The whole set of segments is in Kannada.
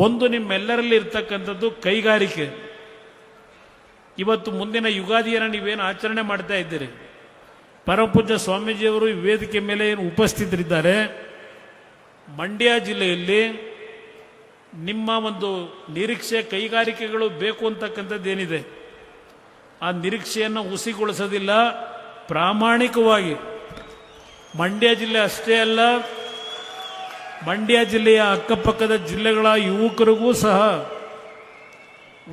ಒಂದು ನಿಮ್ಮೆಲ್ಲರಲ್ಲಿ ಇರ್ತಕ್ಕಂಥದ್ದು ಕೈಗಾರಿಕೆ. ಇವತ್ತು ಮುಂದಿನ ಯುಗಾದಿಯನ್ನು ನೀವೇನು ಆಚರಣೆ ಮಾಡ್ತಾ ಇದ್ದೀರಿ, ಪರಮಪೂಜ್ಯ ಸ್ವಾಮೀಜಿಯವರು ಈ ವೇದಿಕೆ ಮೇಲೆ ಏನು ಉಪಸ್ಥಿತರಿದ್ದಾರೆ. ಮಂಡ್ಯ ಜಿಲ್ಲೆಯಲ್ಲಿ ನಿಮ್ಮ ಒಂದು ನಿರೀಕ್ಷೆ ಕೈಗಾರಿಕೆಗಳು ಬೇಕು ಅಂತಕ್ಕಂಥದ್ದು ಏನಿದೆ, ಆ ನಿರೀಕ್ಷೆಯನ್ನು ಹುಸಿಗೊಳಿಸೋದಿಲ್ಲ. ಪ್ರಾಮಾಣಿಕವಾಗಿ ಮಂಡ್ಯ ಜಿಲ್ಲೆ ಅಷ್ಟೇ ಅಲ್ಲ, ಮಂಡ್ಯ ಜಿಲ್ಲೆಯ ಅಕ್ಕಪಕ್ಕದ ಜಿಲ್ಲೆಗಳ ಯುವಕರಿಗೂ ಸಹ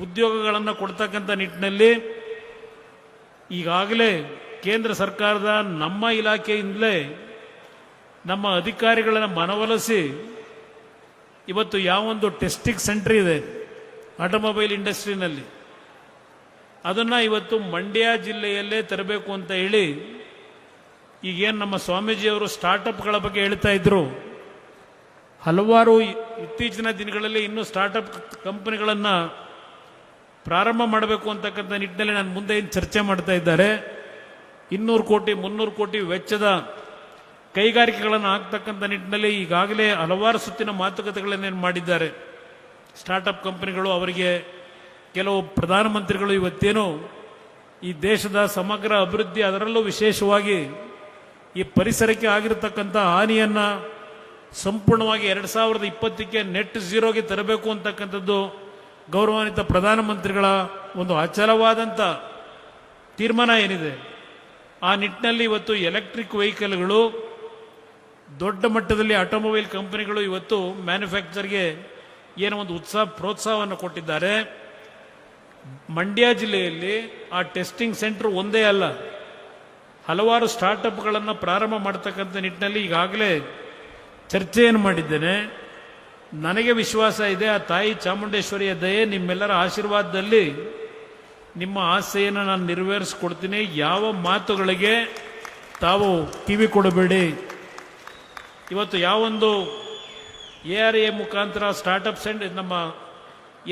ಉದ್ಯೋಗಗಳನ್ನು ಕೊಡ್ತಕ್ಕಂಥ ನಿಟ್ಟಿನಲ್ಲಿ ಈಗಾಗಲೇ ಕೇಂದ್ರ ಸರ್ಕಾರದ ನಮ್ಮ ಇಲಾಖೆಯಿಂದಲೇ ನಮ್ಮ ಅಧಿಕಾರಿಗಳನ್ನು ಮನವೊಲಿಸಿ ಇವತ್ತು ಯಾವೊಂದು ಟೆಸ್ಟಿಂಗ್ ಸೆಂಟರ್ ಇದೆ ಆಟೋಮೊಬೈಲ್ ಇಂಡಸ್ಟ್ರಿನಲ್ಲಿ, ಅದನ್ನು ಇವತ್ತು ಮಂಡ್ಯ ಜಿಲ್ಲೆಯಲ್ಲೇ ತರಬೇಕು ಅಂತ ಹೇಳಿ ಈಗೇನು ನಮ್ಮ ಸ್ವಾಮೀಜಿಯವರು ಸ್ಟಾರ್ಟಪ್ಗಳ ಬಗ್ಗೆ ಹೇಳ್ತಾ ಇದ್ರು. ಹಲವಾರು ಇತ್ತೀಚಿನ ದಿನಗಳಲ್ಲಿ ಇನ್ನೂ ಸ್ಟಾರ್ಟಪ್ ಕಂಪನಿಗಳನ್ನು ಪ್ರಾರಂಭ ಮಾಡಬೇಕು ಅಂತಕ್ಕಂಥ ನಿಟ್ಟಿನಲ್ಲಿ ನಾನು ಮುಂದೆ ಏನು ಚರ್ಚೆ ಮಾಡ್ತಾ ಇದ್ದಾರೆ. 200 ಕೋಟಿ 300 ಕೋಟಿ ವೆಚ್ಚದ ಕೈಗಾರಿಕೆಗಳನ್ನು ಹಾಕ್ತಕ್ಕಂಥ ನಿಟ್ಟಿನಲ್ಲಿ ಈಗಾಗಲೇ ಹಲವಾರು ಸುತ್ತಿನ ಮಾತುಕತೆಗಳನ್ನೇನು ಮಾಡಿದ್ದಾರೆ ಸ್ಟಾರ್ಟಪ್ ಕಂಪನಿಗಳು. ಅವರಿಗೆ ಕೆಲವು ಪ್ರಧಾನಮಂತ್ರಿಗಳು ಇವತ್ತೇನು ಈ ದೇಶದ ಸಮಗ್ರ ಅಭಿವೃದ್ಧಿ, ಅದರಲ್ಲೂ ವಿಶೇಷವಾಗಿ ಈ ಪರಿಸರಕ್ಕೆ ಆಗಿರತಕ್ಕಂಥ ಹಾನಿಯನ್ನು ಸಂಪೂರ್ಣವಾಗಿ 2020ಕ್ಕೆ ನೆಟ್ ಝೀರೋಗೆ ತರಬೇಕು ಅಂತಕ್ಕಂಥದ್ದು ಗೌರವಾನ್ವಿತ ಪ್ರಧಾನಮಂತ್ರಿಗಳ ಒಂದು ಅಚಲವಾದಂಥ ತೀರ್ಮಾನ ಏನಿದೆ. ಆ ನಿಟ್ಟಿನಲ್ಲಿ ಇವತ್ತು ಎಲೆಕ್ಟ್ರಿಕ್ ವೆಹಿಕಲ್ಗಳು ದೊಡ್ಡ ಮಟ್ಟದಲ್ಲಿ ಆಟೋಮೊಬೈಲ್ ಕಂಪನಿಗಳು ಇವತ್ತು ಮ್ಯಾನುಫ್ಯಾಕ್ಚರ್ಗೆ ಏನೋ ಒಂದು ಪ್ರೋತ್ಸಾಹವನ್ನು ಕೊಟ್ಟಿದ್ದಾರೆ. ಮಂಡ್ಯ ಜಿಲ್ಲೆಯಲ್ಲಿ ಆ ಟೆಸ್ಟಿಂಗ್ ಸೆಂಟರ್ ಒಂದೇ ಅಲ್ಲ, ಹಲವಾರು ಸ್ಟಾರ್ಟಪ್ಗಳನ್ನು ಪ್ರಾರಂಭ ಮಾಡತಕ್ಕಂಥ ನಿಟ್ಟಿನಲ್ಲಿ ಈಗಾಗಲೇ ಚರ್ಚೆಯನ್ನು ಮಾಡಿದ್ದೇನೆ. ನನಗೆ ವಿಶ್ವಾಸ ಇದೆ, ಆ ತಾಯಿ ಚಾಮುಂಡೇಶ್ವರಿಯ ದಯೆ, ನಿಮ್ಮೆಲ್ಲರ ಆಶೀರ್ವಾದದಲ್ಲಿ ನಿಮ್ಮ ಆಸೆಯನ್ನು ನಾನು ನೆರವೇರಿಸಿಕೊಡ್ತೀನಿ. ಯಾವ ಮಾತುಗಳಿಗೆ ತಾವು ಕಿವಿ ಕೊಡಬೇಡಿ. ಇವತ್ತು ಯಾವೊಂದು ARA ಮುಖಾಂತರ ಸ್ಟಾರ್ಟಪ್ ಸೆಂಟರ್ ನಮ್ಮ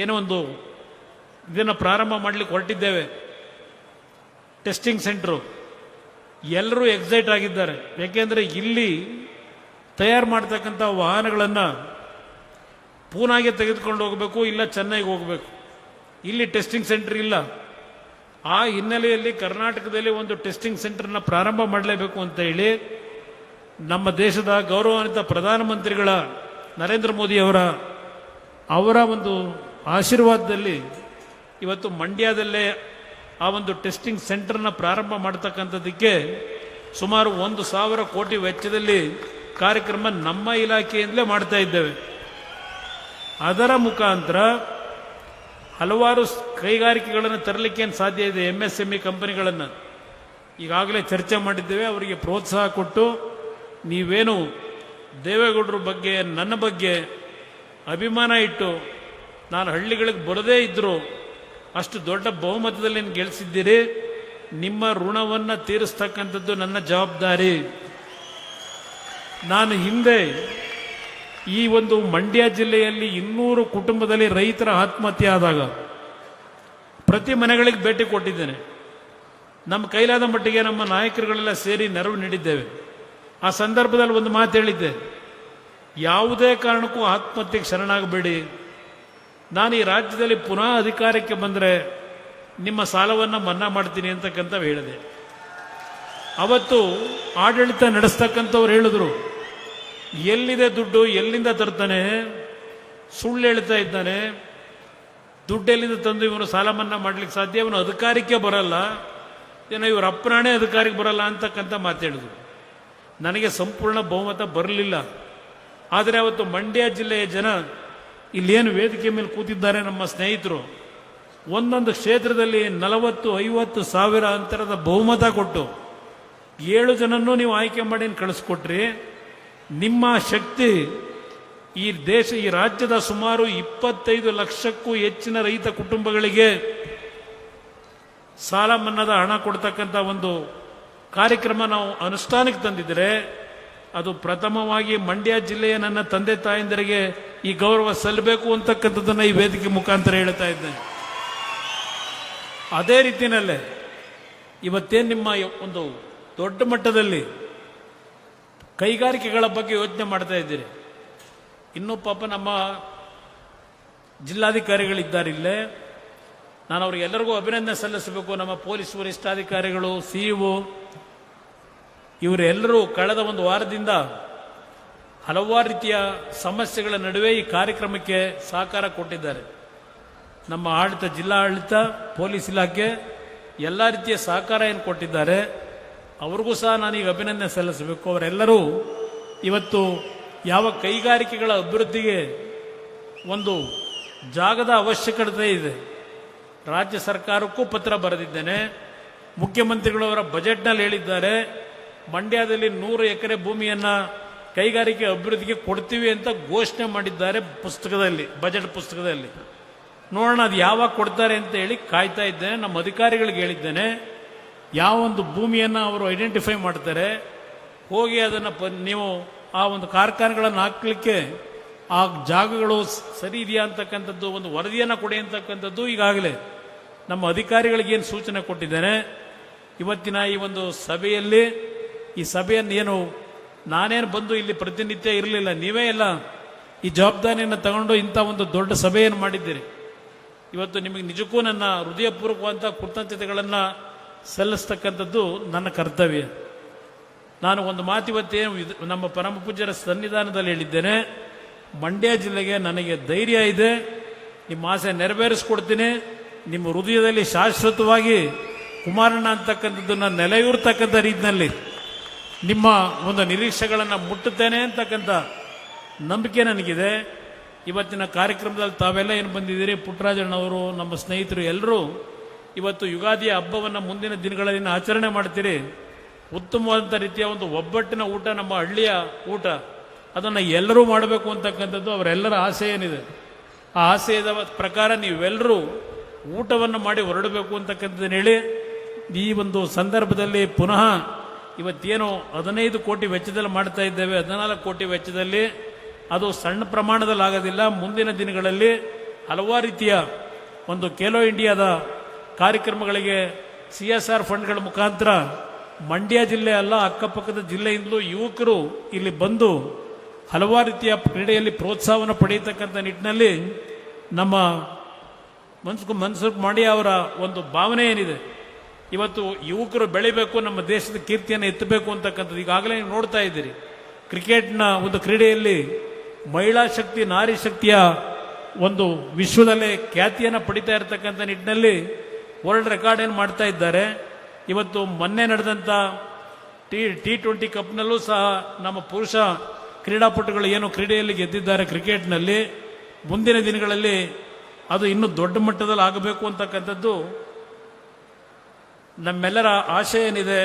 ಏನೋ ಒಂದು ಇದನ್ನು ಪ್ರಾರಂಭ ಮಾಡಲಿಕ್ಕೆ ಹೊರಟಿದ್ದೇವೆ, ಟೆಸ್ಟಿಂಗ್ ಸೆಂಟ್ರು, ಎಲ್ಲರೂ ಎಕ್ಸೈಟ್ ಆಗಿದ್ದಾರೆ. ಯಾಕೆಂದರೆ ಇಲ್ಲಿ ತಯಾರು ಮಾಡ್ತಕ್ಕಂಥ ವಾಹನಗಳನ್ನು ಪೂನಾಗೆ ತೆಗೆದುಕೊಂಡು ಹೋಗಬೇಕು, ಇಲ್ಲ ಚೆನ್ನೈಗೆ ಹೋಗಬೇಕು. ಇಲ್ಲಿ ಟೆಸ್ಟಿಂಗ್ ಸೆಂಟರ್ ಇಲ್ಲ. ಆ ಹಿನ್ನೆಲೆಯಲ್ಲಿ ಕರ್ನಾಟಕದಲ್ಲಿ ಒಂದು ಟೆಸ್ಟಿಂಗ್ ಸೆಂಟರ್ನ ಪ್ರಾರಂಭ ಮಾಡಲೇಬೇಕು ಅಂತ ಹೇಳಿ ನಮ್ಮ ದೇಶದ ಗೌರವಾನ್ವಿತ ಪ್ರಧಾನಮಂತ್ರಿಗಳ ನರೇಂದ್ರ ಮೋದಿ ಅವರ ಒಂದು ಆಶೀರ್ವಾದದಲ್ಲಿ ಇವತ್ತು ಮಂಡ್ಯದಲ್ಲೇ ಆ ಒಂದು ಟೆಸ್ಟಿಂಗ್ ಸೆಂಟರ್ನ ಪ್ರಾರಂಭ ಮಾಡತಕ್ಕಂಥದ್ದಕ್ಕೆ ಸುಮಾರು 1,000 ಕೋಟಿ ವೆಚ್ಚದಲ್ಲಿ ಕಾರ್ಯಕ್ರಮ ನಮ್ಮ ಇಲಾಖೆಯಿಂದಲೇ ಮಾಡ್ತಾ ಇದ್ದೇವೆ. ಅದರ ಮುಖಾಂತರ ಹಲವಾರು ಕೈಗಾರಿಕೆಗಳನ್ನು ತರಲಿಕ್ಕೆ ಏನು ಸಾಧ್ಯ ಇದೆ, MSME ಕಂಪನಿಗಳನ್ನು ಈಗಾಗಲೇ ಚರ್ಚೆ ಮಾಡಿದ್ದೇವೆ. ಅವರಿಗೆ ಪ್ರೋತ್ಸಾಹ ಕೊಟ್ಟು, ನೀವೇನು ದೇವೇಗೌಡರ ಬಗ್ಗೆ ನನ್ನ ಬಗ್ಗೆ ಅಭಿಮಾನ ಇಟ್ಟು ನಾನು ಹಳ್ಳಿಗಳಿಗೆ ಬರದೇ ಇದ್ದರೂ ಅಷ್ಟು ದೊಡ್ಡ ಬಹುಮತದಲ್ಲಿ ಗೆಲ್ಲಿಸಿದ್ದೀರಿ, ನಿಮ್ಮ ಋಣವನ್ನು ತೀರಿಸ್ತಕ್ಕಂಥದ್ದು ನನ್ನ ಜವಾಬ್ದಾರಿ. ನಾನು ಹಿಂದೆ ಈ ಒಂದು ಮಂಡ್ಯ ಜಿಲ್ಲೆಯಲ್ಲಿ 200 ಕುಟುಂಬದಲ್ಲಿ ರೈತರ ಆತ್ಮಹತ್ಯೆ ಆದಾಗ ಪ್ರತಿ ಮನೆಗಳಿಗೆ ಭೇಟಿ ಕೊಟ್ಟಿದ್ದೇನೆ. ನಮ್ಮ ಕೈಲಾದ ಮಟ್ಟಿಗೆ ನಮ್ಮ ನಾಯಕರುಗಳೆಲ್ಲ ಸೇರಿ ನೆರವು ನೀಡಿದ್ದೇವೆ. ಆ ಸಂದರ್ಭದಲ್ಲಿ ಒಂದು ಮಾತು ಹೇಳಿದ್ದೆ, ಯಾವುದೇ ಕಾರಣಕ್ಕೂ ಆತ್ಮಹತ್ಯೆಗೆ ಶರಣಾಗಬೇಡಿ. ನಾನು ಈ ರಾಜ್ಯದಲ್ಲಿ ಪುನಃ ಅಧಿಕಾರಕ್ಕೆ ಬಂದರೆ ನಿಮ್ಮ ಸಾಲವನ್ನು ಮನ್ನಾ ಮಾಡ್ತೀನಿ ಅಂತಕ್ಕಂಥ ಹೇಳಿದೆ. ಅವತ್ತು ಆಡಳಿತ ನಡೆಸ್ತಕ್ಕಂಥವ್ರು ಹೇಳಿದ್ರು, ಎಲ್ಲಿದೆ ದುಡ್ಡು, ಎಲ್ಲಿಂದ ತರ್ತಾನೆ, ಸುಳ್ಳು ಹೇಳ್ತಾ ಇದ್ದಾನೆ, ದುಡ್ಡು ಎಲ್ಲಿಂದ ತಂದು ಇವನು ಸಾಲ ಮನ್ನಾ ಮಾಡ್ಲಿಕ್ಕೆ ಸಾಧ್ಯ, ಇವನು ಅಧಿಕಾರಕ್ಕೆ ಬರಲ್ಲ, ಏನೋ ಇವ್ರ ಅಪ್ಪನಾಣೆ ಅಧಿಕಾರಕ್ಕೆ ಬರಲ್ಲ ಅಂತಕ್ಕಂಥ ಮಾತಾಡಿದ್ರು. ನನಗೆ ಸಂಪೂರ್ಣ ಬಹುಮತ ಬರಲಿಲ್ಲ. ಆದರೆ ಅವತ್ತು ಮಂಡ್ಯ ಜಿಲ್ಲೆಯ ಜನ, ಇಲ್ಲೇನು ವೇದಿಕೆ ಮೇಲೆ ಕೂತಿದ್ದಾರೆ ನಮ್ಮ ಸ್ನೇಹಿತರು, ಒಂದೊಂದು ಕ್ಷೇತ್ರದಲ್ಲಿ 40-50 ಸಾವಿರ ಅಂತರದ ಬಹುಮತ ಕೊಟ್ಟು 7 ಜನನ್ನೂ ನೀವು ಆಯ್ಕೆ ಮಾಡಿ ಕಳಿಸ್ಕೊಟ್ರಿ. ನಿಮ್ಮ ಶಕ್ತಿ ಈ ರಾಜ್ಯದ ಸುಮಾರು 25 ಲಕ್ಷಕ್ಕೂ ಹೆಚ್ಚಿನ ರೈತ ಕುಟುಂಬಗಳಿಗೆ ಸಾಲ ಮನ್ನಾದ ಹಣ ಕೊಡ್ತಕ್ಕಂಥ ಒಂದು ಕಾರ್ಯಕ್ರಮ ನಾವು ಅನುಷ್ಠಾನಕ್ಕೆ ತಂದಿದ್ದರೆ, ಅದು ಪ್ರಥಮವಾಗಿ ಮಂಡ್ಯ ಜಿಲ್ಲೆಯ ನನ್ನ ತಂದೆ ತಾಯಂದರಿಗೆ ಈ ಗೌರವ ಸಲ್ಲಬೇಕು ಅಂತಕ್ಕಂಥದ್ದನ್ನು ಈ ವೇದಿಕೆ ಮುಖಾಂತರ ಹೇಳ್ತಾ ಇದ್ದೇನೆ. ಅದೇ ರೀತಿಯಲ್ಲೇ ಇವತ್ತೇನು ನಿಮ್ಮ ಒಂದು ದೊಡ್ಡ ಮಟ್ಟದಲ್ಲಿ ಕೈಗಾರಿಕೆಗಳ ಬಗ್ಗೆ ಯೋಚನೆ ಮಾಡ್ತಾ ಇದ್ದೀರಿ. ಇನ್ನೂ ಪಾಪ ನಮ್ಮ ಜಿಲ್ಲಾಧಿಕಾರಿಗಳಿದ್ದಾರೆ ಇಲ್ಲೇ. ನಾನು ಅವರಿಗೆಲ್ಲರಿಗೂ ಅಭಿನಂದನೆ ಸಲ್ಲಿಸಬೇಕು. ನಮ್ಮ ಪೊಲೀಸ್ ವರಿಷ್ಠಾಧಿಕಾರಿಗಳು, ಸಿಇಒ, ಇವರೆಲ್ಲರೂ ಕಳೆದ ಒಂದು ವಾರದಿಂದ ಹಲವಾರು ರೀತಿಯ ಸಮಸ್ಯೆಗಳ ನಡುವೆ ಈ ಕಾರ್ಯಕ್ರಮಕ್ಕೆ ಸಹಕಾರ ಕೊಟ್ಟಿದ್ದಾರೆ. ನಮ್ಮ ಆಡಳಿತ, ಜಿಲ್ಲಾ ಆಡಳಿತ, ಪೊಲೀಸ್ ಇಲಾಖೆ ಎಲ್ಲ ರೀತಿಯ ಸಹಕಾರ ಏನು ಕೊಟ್ಟಿದ್ದಾರೆ, ಅವ್ರಿಗೂ ಸಹ ನಾನೀಗ ಅಭಿನಂದನೆ ಸಲ್ಲಿಸಬೇಕು. ಅವರೆಲ್ಲರೂ ಇವತ್ತು ಯಾವ ಕೈಗಾರಿಕೆಗಳ ಅಭಿವೃದ್ಧಿಗೆ ಒಂದು ಜಾಗದ ಅವಶ್ಯಕತೆ ಇದೆ, ರಾಜ್ಯ ಸರ್ಕಾರಕ್ಕೂ ಪತ್ರ ಬರೆದಿದ್ದೇನೆ. ಮುಖ್ಯಮಂತ್ರಿಗಳವರ ಬಜೆಟ್ನಲ್ಲಿ ಹೇಳಿದ್ದಾರೆ, ಮಂಡ್ಯದಲ್ಲಿ 100 ಎಕರೆ ಭೂಮಿಯನ್ನು ಕೈಗಾರಿಕೆ ಅಭಿವೃದ್ಧಿಗೆ ಕೊಡ್ತೀವಿ ಅಂತ ಘೋಷಣೆ ಮಾಡಿದ್ದಾರೆ ಪುಸ್ತಕದಲ್ಲಿ, ಬಜೆಟ್ ಪುಸ್ತಕದಲ್ಲಿ. ನೋಡೋಣ ಅದು ಯಾವಾಗ ಕೊಡ್ತಾರೆ ಅಂತ ಹೇಳಿ ಕಾಯ್ತಾ ಇದ್ದೇನೆ. ನಮ್ಮ ಅಧಿಕಾರಿಗಳಿಗೆ ಹೇಳಿದ್ದೇನೆ, ಯಾವ ಒಂದು ಭೂಮಿಯನ್ನು ಅವರು ಐಡೆಂಟಿಫೈ ಮಾಡ್ತಾರೆ, ಹೋಗಿ ಅದನ್ನು ನೀವು ಆ ಒಂದು ಕಾರ್ಖಾನೆಗಳನ್ನು ಹಾಕಲಿಕ್ಕೆ ಆ ಜಾಗಗಳು ಸರಿ ಇದೆಯಾ ಅಂತಕ್ಕಂಥದ್ದು ಒಂದು ವರದಿಯನ್ನು ಕೊಡಿ ಅಂತಕ್ಕಂಥದ್ದು ಈಗಾಗಲೇ ನಮ್ಮ ಅಧಿಕಾರಿಗಳಿಗೆ ಏನು ಸೂಚನೆ ಕೊಟ್ಟಿದ್ದೇನೆ. ಇವತ್ತಿನ ಈ ಒಂದು ಸಭೆಯಲ್ಲಿ, ಈ ಸಭೆಯನ್ನು ಏನು ನಾನೇನು ಬಂದು ಇಲ್ಲಿ ಪ್ರತಿನಿತ್ಯ ಇರಲಿಲ್ಲ, ನೀವೇ ಎಲ್ಲ ಈ ಜವಾಬ್ದಾರಿಯನ್ನು ತಗೊಂಡು ಇಂಥ ಒಂದು ದೊಡ್ಡ ಸಭೆಯನ್ನು ಮಾಡಿದ್ದೀರಿ. ಇವತ್ತು ನಿಮಗೆ ನಿಜಕ್ಕೂ ನನ್ನ ಹೃದಯಪೂರ್ವಕವಾದಂಥ ಕೃತಜ್ಞತೆಗಳನ್ನು ಸಲ್ಲಿಸ್ತಕ್ಕಂಥದ್ದು ನನ್ನ ಕರ್ತವ್ಯ. ನಾನು ಒಂದು ಮಾತಿವತ್ತೇನು ನಮ್ಮ ಪರಮ ಪೂಜ್ಯರ ಸನ್ನಿಧಾನದಲ್ಲಿ ಹೇಳಿದ್ದೇನೆ, ಮಂಡ್ಯ ಜಿಲ್ಲೆಗೆ ನನಗೆ ಧೈರ್ಯ ಇದೆ, ನಿಮ್ಮ ಆಸೆ ನೆರವೇರಿಸ್ಕೊಡ್ತೀನಿ. ನಿಮ್ಮ ಹೃದಯದಲ್ಲಿ ಶಾಶ್ವತವಾಗಿ ಕುಮಾರಣ್ಣ ಅಂತಕ್ಕಂಥದ್ದನ್ನು ನೆಲೆಯೂರ್ತಕ್ಕಂಥ ರೀತಿಯಲ್ಲಿ ನಿಮ್ಮ ಒಂದು ನಿರೀಕ್ಷೆಗಳನ್ನು ಮುಟ್ಟುತ್ತೇನೆ ಅಂತಕ್ಕಂಥ ನಂಬಿಕೆ ನನಗಿದೆ. ಇವತ್ತಿನ ಕಾರ್ಯಕ್ರಮದಲ್ಲಿ ತಾವೆಲ್ಲ ಏನು ಬಂದಿದ್ದೀರಿ, ಪುಟ್ಟರಾಜಣ್ಣವರು, ನಮ್ಮ ಸ್ನೇಹಿತರು ಎಲ್ಲರೂ ಇವತ್ತು ಯುಗಾದಿಯ ಹಬ್ಬವನ್ನು ಮುಂದಿನ ದಿನಗಳಲ್ಲಿ ಆಚರಣೆ ಮಾಡ್ತೀರಿ. ಉತ್ತಮವಾದಂಥ ರೀತಿಯ ಒಂದು ಒಬ್ಬಟ್ಟಿನ ಊಟ, ನಮ್ಮ ಹಳ್ಳಿಯ ಊಟ, ಅದನ್ನು ಎಲ್ಲರೂ ಮಾಡಬೇಕು ಅಂತಕ್ಕಂಥದ್ದು ಅವರೆಲ್ಲರ ಆಸೆ ಏನಿದೆ. ಆ ಆಸೆಯ ಪ್ರಕಾರ ನೀವೆಲ್ಲರೂ ಊಟವನ್ನು ಮಾಡಿ ಹೊರಡಬೇಕು ಅಂತಕ್ಕಂಥದ್ದನ್ನು ಹೇಳಿ, ಈ ಒಂದು ಸಂದರ್ಭದಲ್ಲಿ ಪುನಃ ಇವತ್ತೇನು 15 ಕೋಟಿ ವೆಚ್ಚದಲ್ಲಿ ಮಾಡ್ತಾ ಇದ್ದೇವೆ, 14 ಕೋಟಿ ವೆಚ್ಚದಲ್ಲಿ, ಅದು ಸಣ್ಣ ಪ್ರಮಾಣದಲ್ಲಿ ಆಗೋದಿಲ್ಲ. ಮುಂದಿನ ದಿನಗಳಲ್ಲಿ ಹಲವಾರು ರೀತಿಯ ಒಂದು ಖೇಲೋ ಇಂಡಿಯಾದ ಕಾರ್ಯಕ್ರಮಗಳಿಗೆ CSR ಫಂಡ್ಗಳ ಮುಖಾಂತರ ಮಂಡ್ಯ ಜಿಲ್ಲೆ ಅಲ್ಲ, ಅಕ್ಕಪಕ್ಕದ ಜಿಲ್ಲೆಯಿಂದಲೂ ಯುವಕರು ಇಲ್ಲಿ ಬಂದು ಹಲವಾರು ರೀತಿಯ ಕ್ರೀಡೆಯಲ್ಲಿ ಪ್ರೋತ್ಸಾಹವನ್ನು ಪಡೆಯತಕ್ಕಂಥ ನಿಟ್ಟಿನಲ್ಲಿ ನಮ್ಮ ಮನ್ಸುಖ್ ಮಾಂಡವ್ಯ ಅವರ ಒಂದು ಭಾವನೆ ಏನಿದೆ, ಇವತ್ತು ಯುವಕರು ಬೆಳಿಬೇಕು, ನಮ್ಮ ದೇಶದ ಕೀರ್ತಿಯನ್ನು ಎತ್ತಬೇಕು ಅಂತಕ್ಕಂಥದ್ದು ಈಗಾಗಲೇ ನೀವು ನೋಡ್ತಾ ಇದ್ದೀರಿ. ಕ್ರಿಕೆಟ್ನ ಒಂದು ಕ್ರೀಡೆಯಲ್ಲಿ ಮಹಿಳಾ ಶಕ್ತಿ, ನಾರಿ ಶಕ್ತಿಯ ಒಂದು ವಿಶ್ವದಲ್ಲೇ ಖ್ಯಾತಿಯನ್ನು ಪಡಿತಾ ಇರತಕ್ಕಂಥ ನಿಟ್ಟಿನಲ್ಲಿ ವರ್ಲ್ಡ್ ರೆಕಾರ್ಡ್ ಏನು ಮಾಡ್ತಾ ಇದ್ದಾರೆ. ಇವತ್ತು ಮೊನ್ನೆ ನಡೆದಂಥ T20 ಕಪ್ನಲ್ಲೂ ಸಹ ನಮ್ಮ ಪುರುಷ ಕ್ರೀಡಾಪಟುಗಳು ಏನು ಕ್ರೀಡೆಯಲ್ಲಿ ಗೆದ್ದಿದ್ದಾರೆ ಕ್ರಿಕೆಟ್ನಲ್ಲಿ, ಮುಂದಿನ ದಿನಗಳಲ್ಲಿ ಅದು ಇನ್ನೂ ದೊಡ್ಡ ಮಟ್ಟದಲ್ಲಿ ಆಗಬೇಕು ಅಂತಕ್ಕಂಥದ್ದು ನಮ್ಮೆಲ್ಲರ ಆಶೆ ಏನಿದೆ.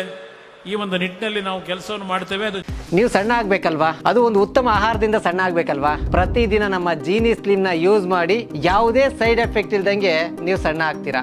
ಈ ಒಂದು ನಿಟ್ಟಿನಲ್ಲಿ ನಾವು ಕೆಲಸವನ್ನು ಮಾಡ್ತೇವೆ. ಅದು ನೀವು ಸಣ್ಣ ಆಗ್ಬೇಕಲ್ವಾ, ಅದು ಒಂದು ಉತ್ತಮ ಆಹಾರದಿಂದ ಸಣ್ಣ ಆಗ್ಬೇಕಲ್ವಾ. ಪ್ರತಿದಿನ ನಮ್ಮ ಜೀನಿ ಸ್ಲಿಮ್ ನ ಯೂಸ್ ಮಾಡಿ ಯಾವುದೇ ಸೈಡ್ ಎಫೆಕ್ಟ್ ಇಲ್ದಂಗೆ ನೀವು ಸಣ್ಣ ಆಗ್ತೀರಾ.